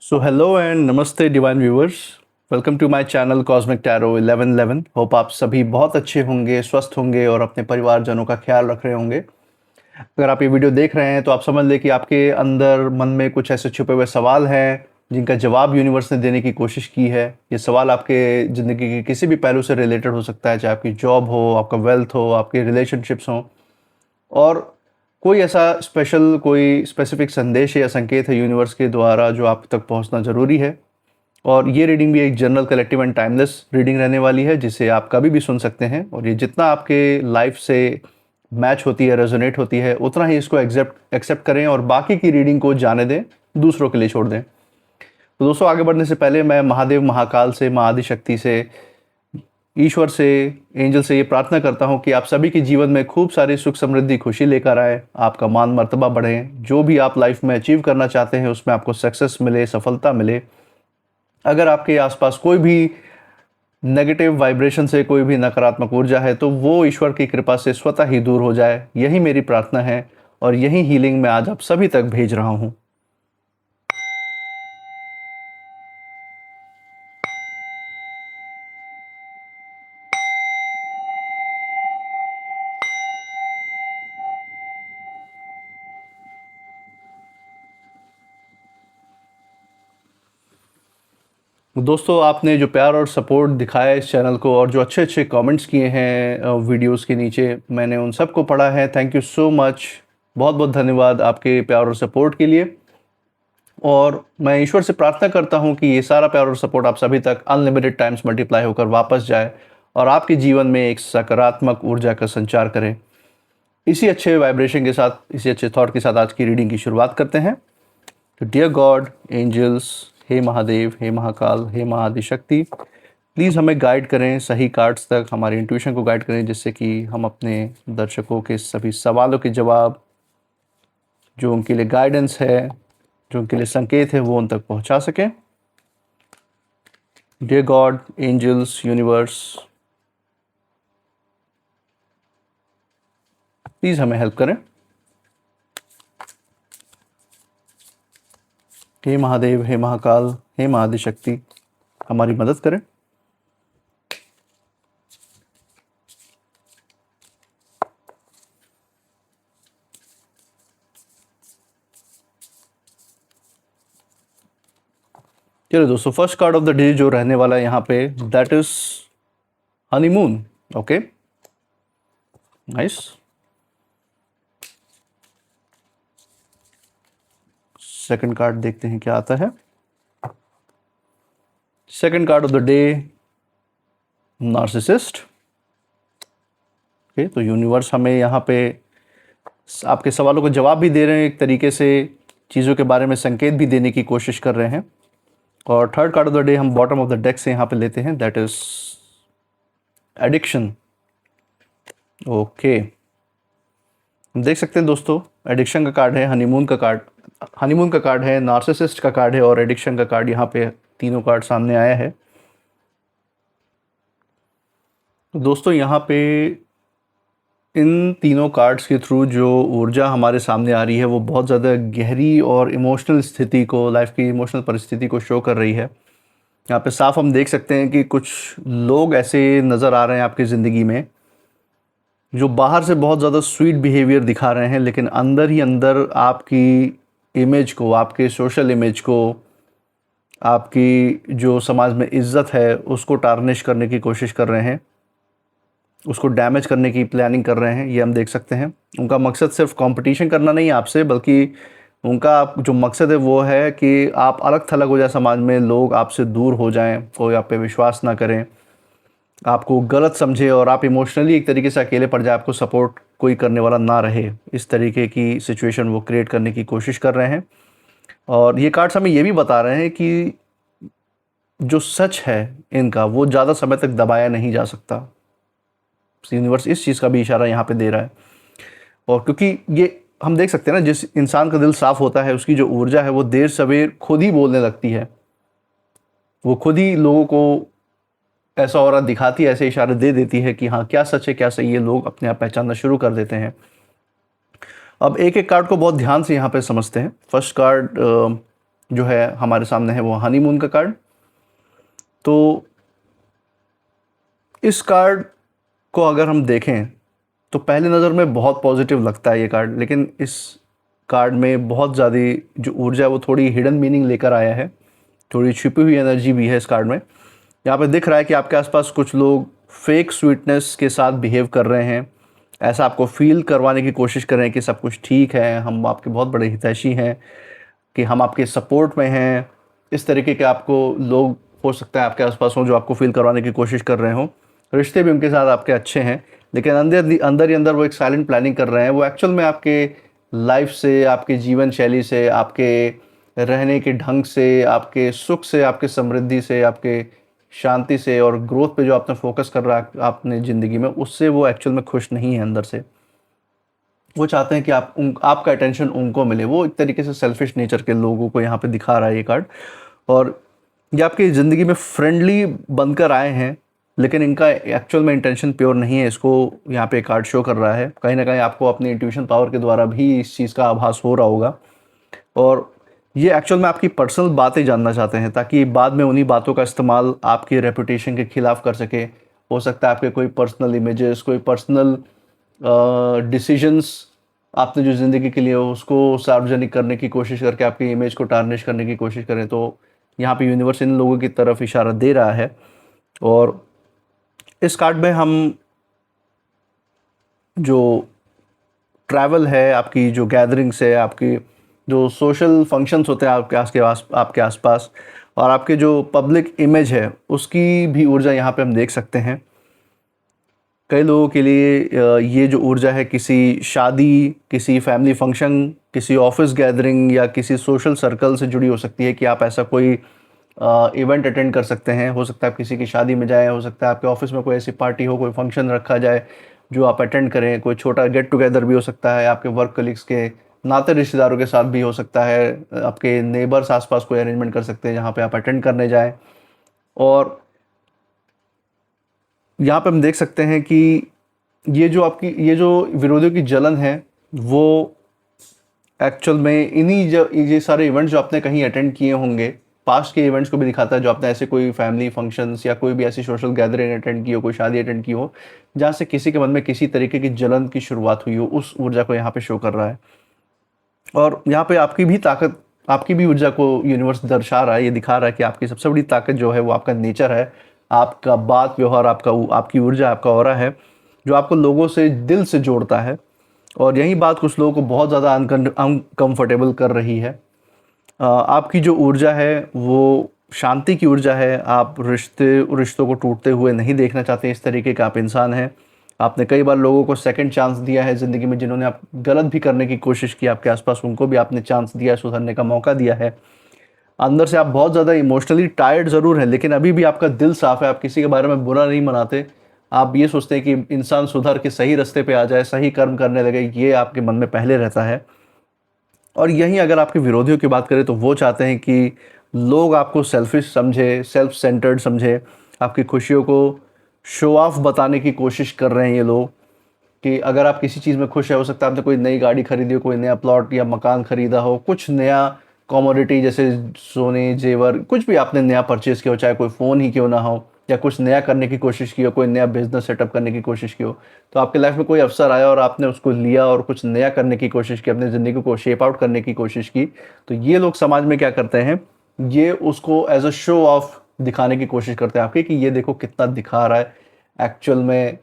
So hello and namaste divine viewers. Welcome to my channel cosmic tarot 1111। Hope आप सभी बहुत अच्छे होंगे, स्वस्थ होंगे और अपने परिवारजनों का ख्याल रख रहे होंगे। अगर आप ये वीडियो देख रहे हैं तो आप समझ लें कि आपके अंदर मन में कुछ ऐसे छुपे हुए सवाल हैं जिनका जवाब यूनिवर्स ने देने की कोशिश की है। ये सवाल आपके ज़िंदगी के किसी भी पहलू से रिलेटेड हो सकता है, चाहे आपकी जॉब हो, आपका वेल्थ हो, आपके रिलेशनशिप्स हों, और कोई ऐसा स्पेशल कोई स्पेसिफिक संदेश या संकेत है यूनिवर्स के द्वारा जो आप तक पहुंचना ज़रूरी है। और ये रीडिंग भी एक general, collective and timeless reading रहने वाली है, जिसे आप कभी भी सुन सकते हैं। और ये जितना आपके लाइफ से मैच होती है, रेजोनेट होती है, उतना ही इसको एक्सेप्ट करें और बाकी की रीडिंग को जाने दें, दूसरों के लिए छोड़ दें। तो दोस्तों, आगे बढ़ने से पहले मैं महादेव महाकाल से, माँ आदिशक्ति से, ईश्वर से, एंजल से ये प्रार्थना करता हूँ कि आप सभी के जीवन में खूब सारी सुख समृद्धि खुशी लेकर आए, आपका मान मर्तबा बढ़े, जो भी आप लाइफ में अचीव करना चाहते हैं उसमें आपको सक्सेस मिले, सफलता मिले। अगर आपके आसपास कोई भी नेगेटिव वाइब्रेशन से, कोई भी नकारात्मक ऊर्जा है, तो वो ईश्वर की कृपा से स्वतः ही दूर हो जाए, यही मेरी प्रार्थना है। और यही हीलिंग मैं आज आप सभी तक भेज रहा हूँ। दोस्तों, आपने जो प्यार और सपोर्ट दिखाया है इस चैनल को, और जो अच्छे अच्छे कमेंट्स किए हैं वीडियोस के नीचे, मैंने उन सबको पढ़ा है। थैंक यू सो मच, बहुत बहुत धन्यवाद आपके प्यार और सपोर्ट के लिए। और मैं ईश्वर से प्रार्थना करता हूं कि ये सारा प्यार और सपोर्ट आप सभी तक अनलिमिटेड टाइम्स मल्टीप्लाई होकर वापस जाए और आपके जीवन में एक सकारात्मक ऊर्जा का संचार करें। इसी अच्छे वाइब्रेशन के साथ, इसी अच्छे थॉट के साथ आज की रीडिंग की शुरुआत करते हैं। तो डियर गॉड, एंजल्स, हे महादेव, हे महाकाल, हे महाआदिशक्ति, प्लीज़ हमें गाइड करें सही कार्ड्स तक, हमारी इंट्यूशन को गाइड करें, जिससे कि हम अपने दर्शकों के सभी सवालों के जवाब, जो उनके लिए गाइडेंस है, जो उनके लिए संकेत है, वो उन तक पहुंचा सकें। Dear God, angels, universe, please हमें हेल्प करें। हे महादेव, हे महाकाल, हे महाआदिशक्ति, हमारी मदद करें। चलो दोस्तों, first card of the day जो रहने वाला है यहाँ पे, that is honeymoon. Okay, nice. Second card देखते हैं क्या आता है। Second card of the day, narcissist. Okay, तो यूनिवर्स हमें यहाँ पे आपके सवालों को जवाब भी दे रहे हैं, एक तरीके से चीज़ों के बारे में संकेत भी देने की कोशिश कर रहे हैं। और third card of the day हम बॉटम ऑफ द डेक से यहाँ पे लेते हैं, दैट इज एडिक्शन। ओके, हम देख सकते हैं दोस्तों, एडिक्शन का कार्ड है, हनीमून का कार्ड है, नार्सिसिस्ट का कार्ड है और एडिक्शन का कार्ड, यहाँ पे तीनों कार्ड सामने आया है। तो दोस्तों, यहाँ पे इन तीनों कार्ड्स के थ्रू जो ऊर्जा हमारे सामने आ रही है, वो बहुत ज़्यादा गहरी और इमोशनल स्थिति को, लाइफ की इमोशनल परिस्थिति को शो कर रही है। यहाँ पे साफ हम देख सकते हैं कि कुछ लोग ऐसे नज़र आ रहे हैं आपकी ज़िंदगी में, जो बाहर से बहुत ज़्यादा स्वीट बिहेवियर दिखा रहे हैं, लेकिन अंदर ही अंदर आपकी इमेज को, आपके सोशल इमेज को, आपकी जो समाज में इज्जत है, उसको टार्निश करने की कोशिश कर रहे हैं, उसको डैमेज करने की प्लानिंग कर रहे हैं। ये हम देख सकते हैं। उनका मकसद सिर्फ कंपटीशन करना नहीं है आपसे, बल्कि उनका जो मकसद है वो है कि आप अलग थलग हो जाए समाज में, लोग आपसे दूर हो जाएं, कोई आप पे विश्वास ना करें, आपको गलत समझे और आप इमोशनली एक तरीके से अकेले पड़ जाए, आपको सपोर्ट कोई करने वाला ना रहे। इस तरीके की सिचुएशन वो क्रिएट करने की कोशिश कर रहे हैं। और ये कार्ड्स हमें ये भी बता रहे हैं कि जो सच है इनका, वो ज़्यादा समय तक दबाया नहीं जा सकता। यूनिवर्स इस चीज़ का भी इशारा यहाँ पे दे रहा है। और क्योंकि ये हम देख सकते हैं ना, जिस इंसान का दिल साफ़ होता है, उसकी जो ऊर्जा है वो देर सवेर खुद ही बोलने लगती है, वो खुद ही लोगों को ऐसा और दिखाती है, ऐसे इशारे दे देती है कि हाँ, क्या सच है क्या सही है, लोग अपने आप पहचानना शुरू कर देते हैं। अब एक एक कार्ड को बहुत ध्यान से यहाँ पे समझते हैं। फर्स्ट कार्ड जो है हमारे सामने है वो हनीमून का कार्ड। तो इस कार्ड को अगर हम देखें तो पहली नज़र में बहुत पॉजिटिव लगता है ये कार्ड, लेकिन इस कार्ड में बहुत ज़्यादा जो ऊर्जा है वो थोड़ी हिडन मीनिंग लेकर आया है, थोड़ी छुपी हुई एनर्जी भी है इस कार्ड में। यहाँ पे दिख रहा है कि आपके आसपास कुछ लोग फेक स्वीटनेस के साथ बिहेव कर रहे हैं, ऐसा आपको फील करवाने की कोशिश कर रहे हैं कि सब कुछ ठीक है, हम आपके बहुत बड़े हितैषी हैं, कि हम आपके सपोर्ट में हैं। इस तरीके के आपको लोग हो सकता है आपके आसपास हों जो आपको फील करवाने की कोशिश कर रहे हों। रिश्ते भी उनके साथ आपके अच्छे हैं, लेकिन अंदर ही अंदर वो एक साइलेंट प्लानिंग कर रहे हैं। वो एक्चुअल में आपके लाइफ से, आपके जीवन शैली से, आपके रहने के ढंग से, आपके सुख से, आपके समृद्धि से, आपके शांति से और ग्रोथ पे जो आपने फोकस कर रहा है आपने ज़िंदगी में, उससे वो एक्चुअल में खुश नहीं है अंदर से। वो चाहते हैं कि आपका अटेंशन उनको मिले। वो एक तरीके से सेल्फिश नेचर के लोगों को यहाँ पे दिखा रहा है ये कार्ड। और ये आपकी ज़िंदगी में फ्रेंडली बनकर आए हैं, लेकिन इनका एक्चुअल में इंटेंशन प्योर नहीं है, इसको यहाँ पे कार्ड शो कर रहा है। कहीं ना कहीं आपको अपनी इंट्यूशन पावर के द्वारा भी इस चीज़ का आभास हो रहा होगा, और ये एक्चुअल में आपकी पर्सनल बातें जानना चाहते हैं ताकि बाद में उन्हीं बातों का इस्तेमाल आपकी रेपुटेशन के खिलाफ कर सके। हो सकता है आपके कोई पर्सनल इमेजेस, कोई पर्सनल डिसीजंस आपने जो ज़िंदगी के लिए उसको सार्वजनिक करने की कोशिश करके आपकी इमेज को टार्निश करने की कोशिश करें। तो यहाँ पे यूनिवर्स इन लोगों की तरफ इशारा दे रहा है। और इस कार्ड में हम जो ट्रैवल है, आपकी जो गैदरिंग्स है, आपकी जो सोशल फंक्शंस होते हैं आपके आसपास, और आपके जो पब्लिक इमेज है उसकी भी ऊर्जा यहाँ पे हम देख सकते हैं। कई लोगों के लिए ये जो ऊर्जा है किसी शादी, किसी फैमिली फंक्शन, किसी ऑफिस गैदरिंग या किसी सोशल सर्कल से जुड़ी हो सकती है कि आप ऐसा कोई इवेंट अटेंड कर सकते हैं। हो सकता है आप किसी की शादी में जाएं, हो सकता है आपके ऑफिस में कोई ऐसी पार्टी हो, कोई फंक्शन रखा जाए जो आप अटेंड करें, कोई छोटा गेट टुगेदर भी हो सकता है, आपके वर्क कलीग्स के नाते रिश्तेदारों के साथ भी हो सकता है, आपके नेबर्स आसपास कोई अरेंजमेंट कर सकते हैं जहाँ पे आप अटेंड करने जाएं। और यहाँ पे हम देख सकते हैं कि ये जो विरोधियों की जलन है वो एक्चुअल में ये सारे इवेंट्स जो आपने कहीं अटेंड किए होंगे, पास्ट के इवेंट्स को भी दिखाता है, जो आपने ऐसे कोई फैमिली फंक्शंस या कोई भी ऐसी सोशल गैदरिंग अटेंड की हो, कोई शादी अटेंड की हो जहाँ से किसी के मन में किसी तरीके की जलन की शुरुआत हुई हो, उस ऊर्जा को यहाँ पे शो कर रहा है। और यहाँ पे आपकी भी ऊर्जा को यूनिवर्स दर्शा रहा है, ये दिखा रहा है कि आपकी सबसे बड़ी ताकत जो है वो आपका नेचर है, आपका बात व्यवहार, आपकी ऊर्जा, आपका ऑरा है, जो आपको लोगों से दिल से जोड़ता है। और यही बात कुछ लोगों को बहुत ज़्यादा अनकंफर्टेबल कर रही है। आपकी जो ऊर्जा है वो शांति की ऊर्जा है। आप रिश्तों को टूटते हुए नहीं देखना चाहते, इस तरीके का आप इंसान हैं। आपने कई बार लोगों को सेकंड चांस दिया है ज़िंदगी में, जिन्होंने आप गलत भी करने की कोशिश की आपके आसपास, उनको भी आपने चांस दिया है, सुधरने का मौका दिया है। अंदर से आप बहुत ज़्यादा इमोशनली टायर्ड ज़रूर हैं, लेकिन अभी भी आपका दिल साफ़ है। आप किसी के बारे में बुरा नहीं मनाते। आप ये सोचते हैं कि इंसान सुधर के सही रास्ते पे आ जाए, सही कर्म करने लगे, ये आपके मन में पहले रहता है। और यहीं अगर आपके विरोधियों की बात करें तो वो चाहते हैं कि लोग आपको सेल्फिश समझे, सेल्फ सेंटर्ड समझे। आपकी खुशियों को शो ऑफ बताने की कोशिश कर रहे हैं ये लोग, कि अगर आप किसी चीज़ में खुश है, हो सकता है आपने कोई नई गाड़ी खरीदी हो, कोई नया प्लॉट या मकान खरीदा हो, कुछ नया कमोडिटी जैसे सोने जेवर, कुछ भी आपने नया परचेज़ किया हो, चाहे कोई फ़ोन ही क्यों ना हो, या कुछ नया करने की कोशिश की हो, कोई नया बिजनेस सेटअप करने की कोशिश की हो, तो आपके लाइफ में कोई अवसर आया और आपने उसको लिया और कुछ नया करने की कोशिश की, अपनी ज़िंदगी को शेप आउट करने की कोशिश की। तो ये लोग समाज में क्या करते हैं, ये उसको एज अ शो ऑफ दिखाने की कोशिश करते हैं आपके, कि ये देखो कितना दिखा रहा है, एक्चुअल में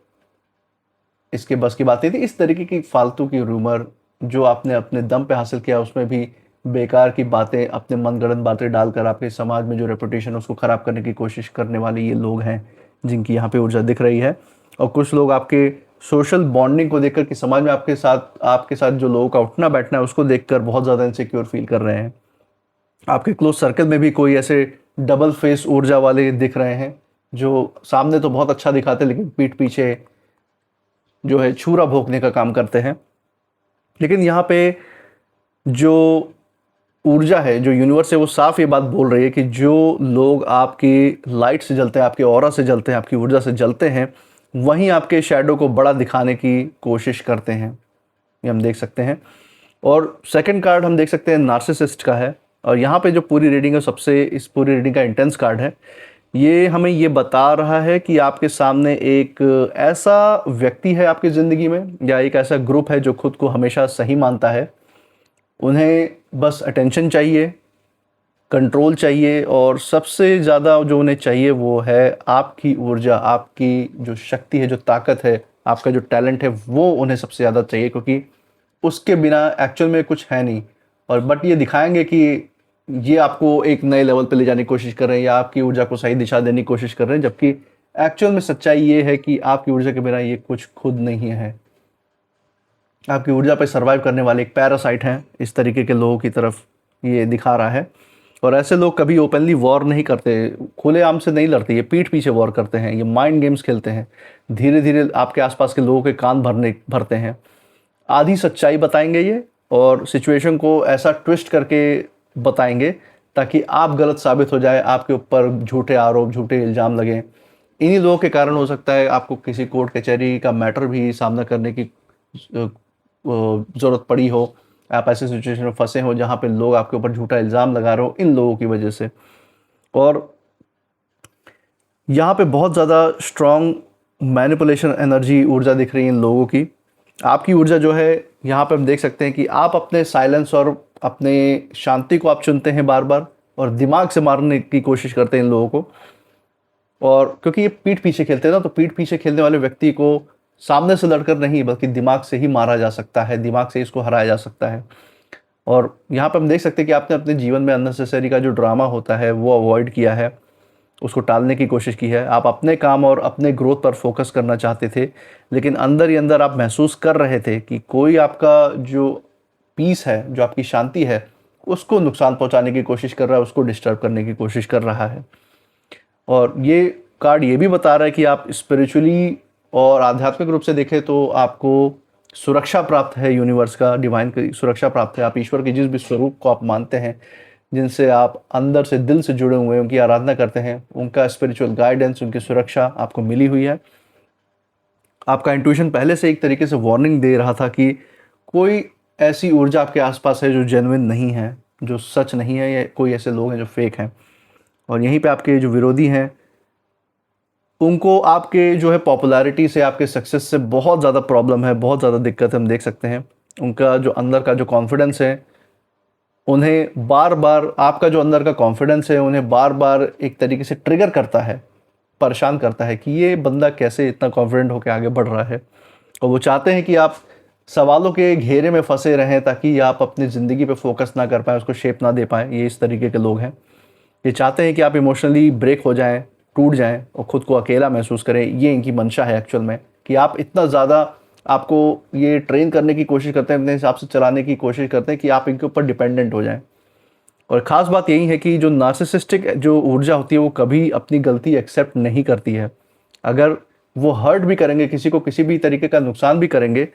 इसके बस की बात नहीं थी। इस तरीके की फालतू की रूमर जो आपने अपने दम पे हासिल किया, उसमें भी बेकार की बातें, अपने मनगढ़ंत बातें डालकर आपके समाज में जो रेपुटेशन है उसको ख़राब करने की कोशिश करने वाले ये लोग हैं जिनकी यहाँ पे ऊर्जा दिख रही है। और कुछ लोग आपके सोशल बॉन्डिंग को देखकर, कि समाज में आपके साथ जो लोगों का उठना बैठना है उसको देखकर बहुत ज़्यादा इनसिक्योर फील कर रहे हैं। आपके क्लोज सर्कल में भी कोई ऐसे डबल फेस ऊर्जा वाले दिख रहे हैं, जो सामने तो बहुत अच्छा दिखाते लेकिन पीठ पीछे जो है छुरा भोंकने का काम करते हैं। लेकिन यहाँ पे जो ऊर्जा है, जो यूनिवर्स है, वो साफ ये बात बोल रही है कि जो लोग आपकी लाइट से जलते हैं, आपके ऑरा से जलते हैं, आपकी ऊर्जा से जलते हैं, वहीं आपके शैडो को बड़ा दिखाने की कोशिश करते हैं, ये हम देख सकते हैं। और सेकंड कार्ड हम देख सकते हैं नार्सिसिस्ट का है। और यहाँ पे जो पूरी रीडिंग है, सबसे इस पूरी रीडिंग का इंटेंस कार्ड है, ये हमें ये बता रहा है कि आपके सामने एक ऐसा व्यक्ति है आपकी ज़िंदगी में, या एक ऐसा ग्रुप है जो खुद को हमेशा सही मानता है। उन्हें बस अटेंशन चाहिए, कंट्रोल चाहिए, और सबसे ज़्यादा जो उन्हें चाहिए वो है आपकी ऊर्जा, आपकी जो शक्ति है, जो ताकत है, आपका जो टैलेंट है, वो उन्हें सबसे ज़्यादा चाहिए, क्योंकि उसके बिना एक्चुअल में कुछ है नहीं। और बट ये दिखाएंगे कि ये आपको एक नए लेवल पे ले जाने की कोशिश कर रहे हैं, या आपकी ऊर्जा को सही दिशा देने की कोशिश कर रहे हैं, जबकि एक्चुअल में सच्चाई ये है कि आपकी ऊर्जा के बिना ये कुछ खुद नहीं है। आपकी ऊर्जा पे सर्वाइव करने वाले एक पैरासाइट हैं, इस तरीके के लोगों की तरफ ये दिखा रहा है। और ऐसे लोग कभी ओपनली वॉर नहीं करते, खुलेआम से नहीं लड़ते, ये पीठ पीछे वॉर करते हैं, ये माइंड गेम्स खेलते हैं, धीरे धीरे आपके आसपास के लोगों के कान भरते हैं। आधी सच्चाई बताएंगे ये, और सिचुएशन को ऐसा ट्विस्ट करके बताएंगे ताकि आप गलत साबित हो जाए, आपके ऊपर झूठे आरोप, झूठे इल्ज़ाम लगें। इन्हीं लोगों के कारण हो सकता है आपको किसी कोर्ट कचहरी का मैटर भी सामना करने की ज़रूरत पड़ी हो, आप ऐसे सिचुएशन में फंसे हो जहाँ पे लोग आपके ऊपर झूठा इल्ज़ाम लगा रहे हो इन लोगों की वजह से। और यहाँ पे बहुत ज़्यादा स्ट्रॉन्ग मैनिपुलेशन एनर्जी, ऊर्जा दिख रही है इन लोगों की। आपकी ऊर्जा जो है, यहाँ पे हम देख सकते हैं कि आप अपने साइलेंस और अपने शांति को आप चुनते हैं बार बार, और दिमाग से मारने की कोशिश करते हैं इन लोगों को। और क्योंकि ये पीठ पीछे खेलते हैं ना, तो पीठ पीछे खेलने वाले व्यक्ति को सामने से लड़कर नहीं, बल्कि दिमाग से ही मारा जा सकता है, दिमाग से इसको हराया जा सकता है। और यहाँ पे हम देख सकते हैं कि आपने अपने जीवन में अननेसेसरी का जो ड्रामा होता है वो अवॉइड किया है, उसको टालने की कोशिश की है। आप अपने काम और अपने ग्रोथ पर फोकस करना चाहते थे, लेकिन अंदर ही अंदर आप महसूस कर रहे थे कि कोई आपका जो पीस है, जो आपकी शांति है, उसको नुकसान पहुंचाने की कोशिश कर रहा है, उसको डिस्टर्ब करने की कोशिश कर रहा है। और ये कार्ड ये भी बता रहा है कि आप स्पिरिचुअली और आध्यात्मिक रूप से देखें तो आपको सुरक्षा प्राप्त है, यूनिवर्स का, डिवाइन की सुरक्षा प्राप्त है। आप ईश्वर के जिस भी स्वरूप को आप मानते हैं, जिनसे आप अंदर से, दिल से जुड़े हुए हैं, उनकी आराधना करते हैं, उनका स्पिरिचुअल गाइडेंस, उनकी सुरक्षा आपको मिली हुई है। आपका इंट्यूशन पहले से एक तरीके से वार्निंग दे रहा था कि कोई ऐसी ऊर्जा आपके आसपास है जो जेन्युइन नहीं है, जो सच नहीं है, या कोई ऐसे लोग हैं जो फेक हैं। और यहीं पे आपके जो विरोधी हैं, उनको आपके जो है पॉपुलैरिटी से, आपके सक्सेस से बहुत ज़्यादा प्रॉब्लम है, बहुत ज़्यादा दिक्कत हम देख सकते हैं। उनका जो अंदर का जो कॉन्फिडेंस है, उन्हें बार बार, आपका जो अंदर का कॉन्फिडेंस है उन्हें बार बार एक तरीके से ट्रिगर करता है, परेशान करता है कि ये बंदा कैसे इतना कॉन्फिडेंट होकर आगे बढ़ रहा है। और वो चाहते हैं कि आप सवालों के घेरे में फंसे रहें ताकि आप अपनी ज़िंदगी पे फोकस ना कर पाएँ, उसको शेप ना दे पाएँ। ये इस तरीके के लोग हैं। ये चाहते हैं कि आप इमोशनली ब्रेक हो जाएं, टूट जाएं और ख़ुद को अकेला महसूस करें। ये इनकी मंशा है एक्चुअल में, कि आप इतना ज़्यादा, आपको ये ट्रेन करने की कोशिश करते हैं, अपने हिसाब से चलाने की कोशिश करते हैं कि आप इनके ऊपर डिपेंडेंट हो जाएं। और ख़ास बात यही है कि जो नार्सिसिस्टिक जो ऊर्जा होती है वो कभी अपनी गलती एक्सेप्ट नहीं करती है। अगर वो हर्ट भी करेंगे किसी को, किसी भी तरीके का नुकसान भी करेंगे,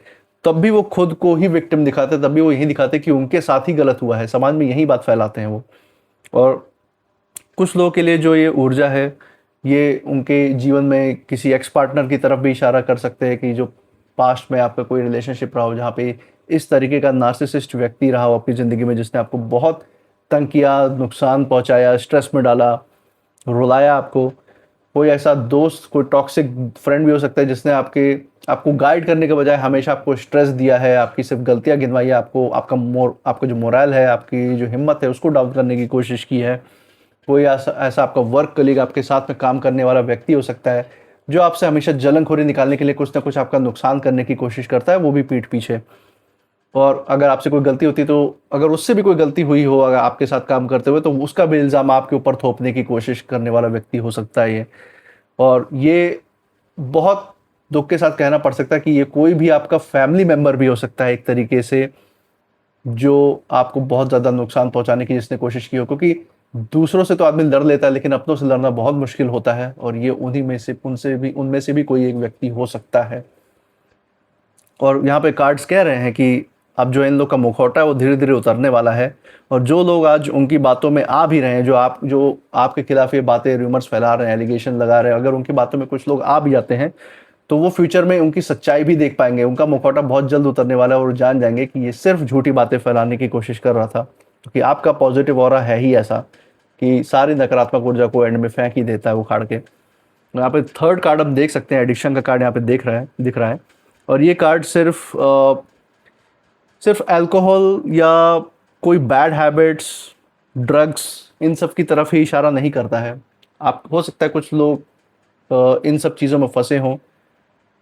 तब भी वो खुद को ही विक्टिम दिखाते, तब भी वो यही दिखाते कि उनके साथ ही गलत हुआ है। समाज में यही बात फैलाते हैं वो। और कुछ लोगों के लिए जो ये ऊर्जा है, ये उनके जीवन में किसी एक्स पार्टनर की तरफ भी इशारा कर सकते हैं कि जो पास्ट में आपका कोई रिलेशनशिप रहा हो जहाँ पे इस तरीके का नार्सिसिस्ट व्यक्ति रहा हो आपकी ज़िंदगी में, जिसने आपको बहुत तंग किया, नुकसान पहुँचाया, स्ट्रेस में डाला, रुलाया आपको। कोई ऐसा दोस्त, कोई टॉक्सिक फ्रेंड भी हो सकता है जिसने आपको गाइड करने के बजाय हमेशा आपको स्ट्रेस दिया है, आपकी सिर्फ गलतियाँ गिनवाई है, आपका जो मोरल है, आपकी जो हिम्मत है, उसको डाउन करने की कोशिश की है। कोई ऐसा आपका वर्क कलीग, आपके साथ में काम करने वाला व्यक्ति हो सकता है जो आपसे हमेशा जलनखोरी निकालने के लिए कुछ ना कुछ आपका नुकसान करने की कोशिश करता है, वो भी पीठ पीछे। और अगर आपसे कोई गलती होती तो, अगर उससे भी कोई गलती हुई हो अगर आपके साथ काम करते हुए, तो उसका भी इल्ज़ाम आपके ऊपर थोपने की कोशिश करने वाला व्यक्ति हो सकता है ये। और ये बहुत दुख के साथ कहना पड़ सकता है कि ये कोई भी आपका फैमिली मेम्बर भी हो सकता है एक तरीके से, जो आपको बहुत ज़्यादा नुकसान पहुंचाने की जिसने कोशिश की हो। क्योंकि दूसरों से तो आदमी लड़ लेता है, लेकिन अपनों से लड़ना बहुत मुश्किल होता है, और ये उनमें से भी कोई एक व्यक्ति हो सकता है। और यहाँ पे कार्ड्स कह रहे हैं कि अब जो इन लोग का मुखौटा है वो धीरे धीरे उतरने वाला है, और जो लोग आज उनकी बातों में आ भी रहे हैं, जो आपके खिलाफ ये बातें, रूमर्स फैला रहे हैं, एलिगेशन लगा रहे हैं, अगर उनकी बातों में कुछ लोग आ भी जाते हैं तो वो फ्यूचर में उनकी सच्चाई भी देख पाएंगे। उनका मुखौटा बहुत जल्द उतरने वाला है और जान जाएंगे कि ये सिर्फ झूठी बातें फैलाने की कोशिश कर रहा था, क्योंकि आपका पॉजिटिव ऑरा है ही ऐसा कि सारी नकारात्मक ऊर्जा को एंड में फेंक ही देता है उखाड़ के। यहाँ पे थर्ड कार्ड हम देख सकते हैं, एडिक्शन का कार्ड यहाँ पे दिख रहा है। और ये कार्ड सिर्फ अल्कोहल या कोई बैड हैबिट्स, ड्रग्स, इन सब की तरफ ही इशारा नहीं करता है। आप हो सकता है कुछ लोग इन सब चीज़ों में फंसे हों,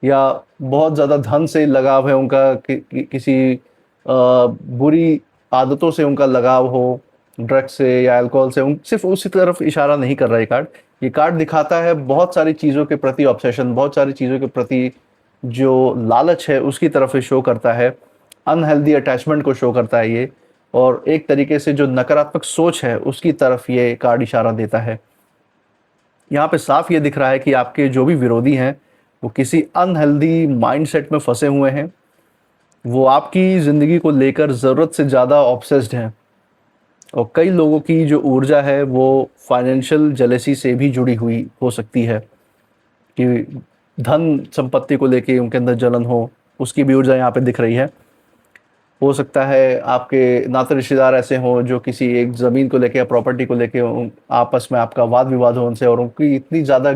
या बहुत ज़्यादा धन से लगाव है उनका, किसी बुरी आदतों से उनका लगाव हो, ड्रग्स से या अल्कोहल से, उन सिर्फ उसी तरफ इशारा नहीं कर रहा है कार्ड। ये कार्ड दिखाता है बहुत सारी चीज़ों के प्रति ऑब्सेशन, बहुत सारी चीज़ों के प्रति जो लालच है उसकी तरफ ये शो करता है, अनहेल्दी अटैचमेंट को शो करता है ये, और एक तरीके से जो नकारात्मक सोच है उसकी तरफ ये कार्ड इशारा देता है। यहाँ पे साफ ये दिख रहा है कि आपके जो भी विरोधी हैं वो किसी अनहेल्दी माइंडसेट में फंसे हुए हैं। वो आपकी ज़िंदगी को लेकर ज़रूरत से ज़्यादा ऑब्सेस्ड हैं, और कई लोगों की जो ऊर्जा है वो फाइनेंशियल जेलेसी से भी जुड़ी हुई हो सकती है, कि धन संपत्ति को लेके उनके अंदर जलन हो, उसकी भी ऊर्जा यहाँ पे दिख रही है। हो सकता है आपके नाते रिश्तेदार ऐसे हों जो किसी एक ज़मीन को लेके या प्रॉपर्टी को लेके आपस में आपका वाद विवाद हो उनसे, और उनकी इतनी ज़्यादा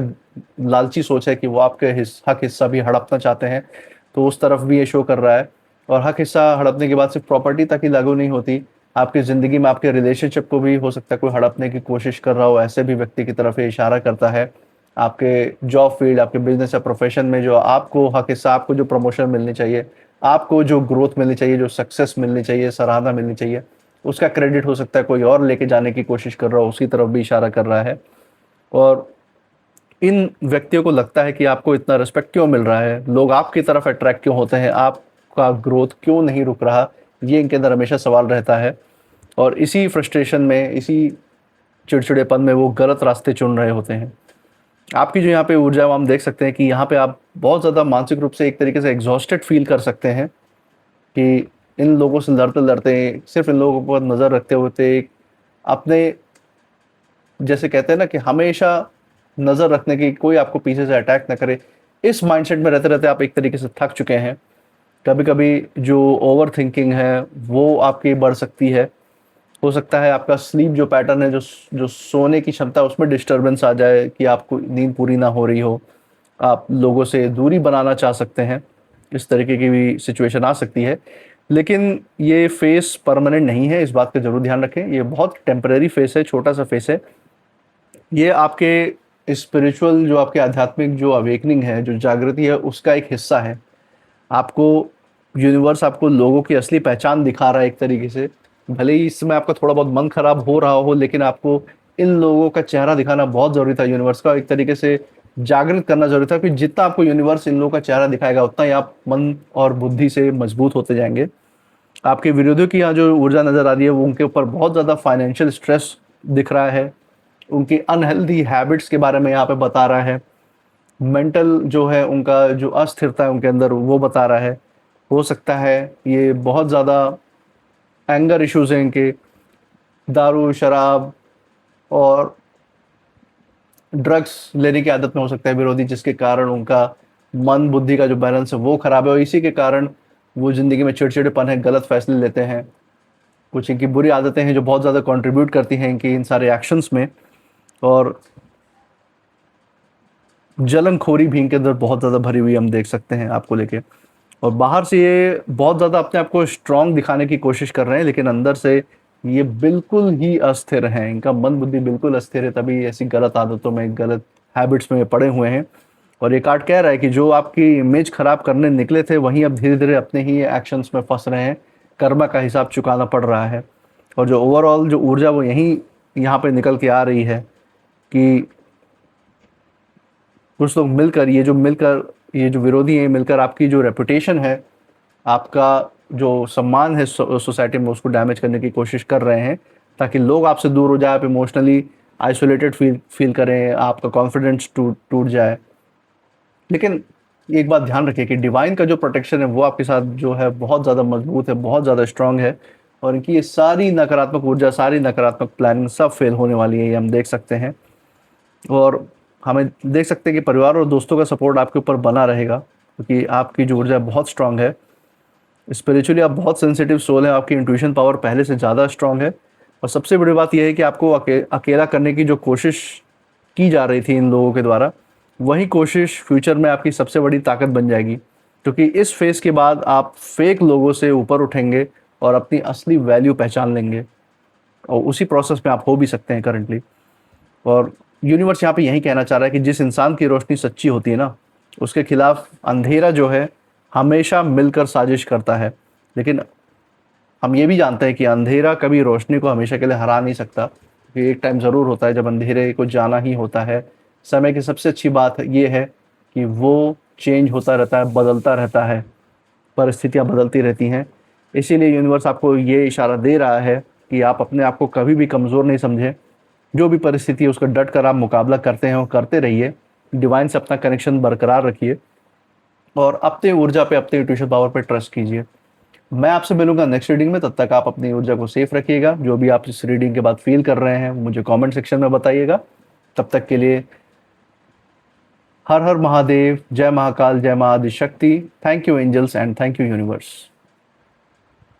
लालची सोच है कि वो आपके हक हिस्सा भी हड़पना चाहते हैं, तो उस तरफ भी ये शो कर रहा है। और हक हिस्सा हड़पने की बात सिर्फ प्रॉपर्टी तक ही लागू नहीं होती, आपकी ज़िंदगी में आपके रिलेशनशिप को भी हो सकता है कोई हड़पने की कोशिश कर रहा हो, ऐसे भी व्यक्ति की तरफ ये इशारा करता है। आपके जॉब फील्ड, आपके बिजनेस या प्रोफेशन में जो आपको हक हिस्सा, आपको जो प्रमोशन मिलनी चाहिए, आपको जो ग्रोथ मिलनी चाहिए, जो सक्सेस मिलनी चाहिए, सराहना मिलनी चाहिए, उसका क्रेडिट हो सकता है कोई और लेके जाने की कोशिश कर रहा हो, उसकी तरफ भी इशारा कर रहा है। और इन व्यक्तियों को लगता है कि आपको इतना रिस्पेक्ट क्यों मिल रहा है, लोग आपकी तरफ अट्रैक्ट क्यों होते हैं, आपका ग्रोथ क्यों नहीं रुक रहा, ये इनके अंदर हमेशा सवाल रहता है। और इसी फ्रस्ट्रेशन में, इसी चिड़चिड़ेपन में वो गलत रास्ते चुन रहे होते हैं। आपकी जो यहाँ पे ऊर्जा है, हम देख सकते हैं कि यहाँ पे आप बहुत ज़्यादा मानसिक रूप से एक तरीके से एग्जॉस्टेड फील कर सकते हैं, कि इन लोगों से लड़ते लड़ते, सिर्फ इन लोगों पर नज़र रखते होते, अपने, जैसे कहते हैं ना कि हमेशा नज़र रखने की, कोई आपको पीछे से अटैक ना करे, इस माइंडसेट में रहते रहते आप एक तरीके से थक चुके हैं। कभी कभी जो ओवर थिंकिंग है वो आपकी बढ़ सकती है। हो सकता है आपका स्लीप जो पैटर्न है, जो जो सोने की क्षमता, उसमें डिस्टर्बेंस आ जाए, कि आपको नींद पूरी ना हो रही हो, आप लोगों से दूरी बनाना चाह सकते हैं, इस तरीके की भी सिचुएशन आ सकती है। लेकिन ये फेस परमानेंट नहीं है, इस बात का ज़रूर ध्यान रखें, ये बहुत टेम्परेरी फेस है, छोटा सा फेस है। ये आपके स्पिरिचुअल, जो आपके आध्यात्मिक जो अवेकनिंग है, जो जागृति है, उसका एक हिस्सा है। आपको यूनिवर्स, आपको लोगों की असली पहचान दिखा रहा है एक तरीके से। भले ही इसमें आपका थोड़ा बहुत मन खराब हो रहा हो, लेकिन आपको इन लोगों का चेहरा दिखाना बहुत ज़रूरी था, यूनिवर्स का एक तरीके से जागृत करना ज़रूरी था, कि जितना आपको यूनिवर्स इन लोगों का चेहरा दिखाएगा उतना ही आप मन और बुद्धि से मजबूत होते जाएंगे। आपके विरोधियों की यहाँ जो ऊर्जा नज़र आ रही है, वो उनके ऊपर बहुत ज़्यादा फाइनेंशियल स्ट्रेस दिख रहा है, उनकी अनहेल्दी हैबिट्स के बारे में यहाँ पे बता रहा है, मेंटल जो है उनका जो अस्थिरता है उनके अंदर वो बता रहा है। हो सकता है ये बहुत ज़्यादा एंगर इश्यूज हैं इनके, दारू, शराब और ड्रग्स लेने की आदत में हो सकता है विरोधी, जिसके कारण उनका मन बुद्धि का जो बैलेंस है वो खराब है, और इसी के कारण वो ज़िंदगी में चिड़चिड़ेपन है, गलत फैसले लेते हैं। कुछ इनकी बुरी आदतें हैं जो बहुत ज़्यादा कंट्रीब्यूट करती हैं इनकी इन सारे एक्शंस में, और जलनखोरी भी इनके अंदर बहुत ज़्यादा भरी हुई हम देख सकते हैं आपको लेके। और बाहर से ये बहुत ज़्यादा अपने आप को स्ट्रॉन्ग दिखाने की कोशिश कर रहे हैं, लेकिन अंदर से ये बिल्कुल ही अस्थिर हैं, इनका मन बुद्धि बिल्कुल अस्थिर है, तभी ऐसी गलत आदतों में, गलत हैबिट्स में पड़े हुए हैं। और ये कार्ड कह रहा है कि जो आपकी इमेज खराब करने निकले थे, वहीं अब धीरे धीरे अपने ही एक्शंस में फंस रहे हैं, कर्मा का हिसाब चुकाना पड़ रहा है। और जो ओवरऑल जो ऊर्जा वो यहीं यहाँ पे निकल के आ रही है, कि कुछ लोग मिलकर, ये जो विरोधी हैं मिलकर आपकी जो रेपुटेशन है, आपका जो सम्मान है सोसाइटी में, उसको डैमेज करने की कोशिश कर रहे हैं, ताकि लोग आपसे दूर हो जाए, आप इमोशनली आइसोलेटेड फील करें, आपका कॉन्फिडेंस टूट जाए। लेकिन एक बात ध्यान रखिए कि डिवाइन का जो प्रोटेक्शन है वो आपके साथ जो है बहुत ज़्यादा मजबूत है, बहुत ज़्यादा स्ट्रांग है, और इनकी ये सारी नकारात्मक ऊर्जा, सारी नकारात्मक प्लानिंग सब फेल होने वाली है, ये हम देख सकते हैं। और हमें देख सकते हैं कि परिवार और दोस्तों का सपोर्ट आपके ऊपर बना रहेगा, क्योंकि आपकी जो ऊर्जा बहुत स्ट्रांग है। स्पिरिचुअली आप बहुत सेंसिटिव सोल हैं, आपकी इंट्यूशन पावर पहले से ज़्यादा स्ट्रांग है, और सबसे बड़ी बात यह है कि आपको अकेला करने की जो कोशिश की जा रही थी इन लोगों के द्वारा, वही कोशिश फ्यूचर में आपकी सबसे बड़ी ताकत बन जाएगी, क्योंकि इस फेज़ के बाद आप फेक लोगों से ऊपर उठेंगे और अपनी असली वैल्यू पहचान लेंगे, और उसी प्रोसेस में आप हो भी सकते हैं करंटली। और यूनिवर्स यहाँ पे यही कहना चाह रहा है कि जिस इंसान की रोशनी सच्ची होती है ना, उसके खिलाफ अंधेरा जो है हमेशा मिलकर साजिश करता है। लेकिन हम ये भी जानते हैं कि अंधेरा कभी रोशनी को हमेशा के लिए हरा नहीं सकता, क्योंकि एक टाइम ज़रूर होता है जब अंधेरे को जाना ही होता है। समय की सबसे अच्छी बात ये है कि वो चेंज होता रहता है, बदलता रहता है, परिस्थितियाँ बदलती रहती हैं। इसीलिए यूनिवर्स आपको ये इशारा दे रहा है कि आप अपने आप को कभी भी कमज़ोर नहीं समझें। जो भी परिस्थिति है उसका डट कर आप मुकाबला करते हैं और करते रहिए। डिवाइन से अपना कनेक्शन बरकरार रखिए और अपनी ऊर्जा पे, अपनी इंट्यूशन पावर पे ट्रस्ट कीजिए। मैं आपसे मिलूंगा नेक्स्ट रीडिंग में, तब तक आप अपनी ऊर्जा को सेफ रखिएगा। जो भी आप इस रीडिंग के बाद फील कर रहे हैं मुझे कमेंट सेक्शन में बताइएगा। तब तक के लिए हर हर महादेव, जय महाकाल, जय Mahaadishakti. Thank you angels and thank you universe.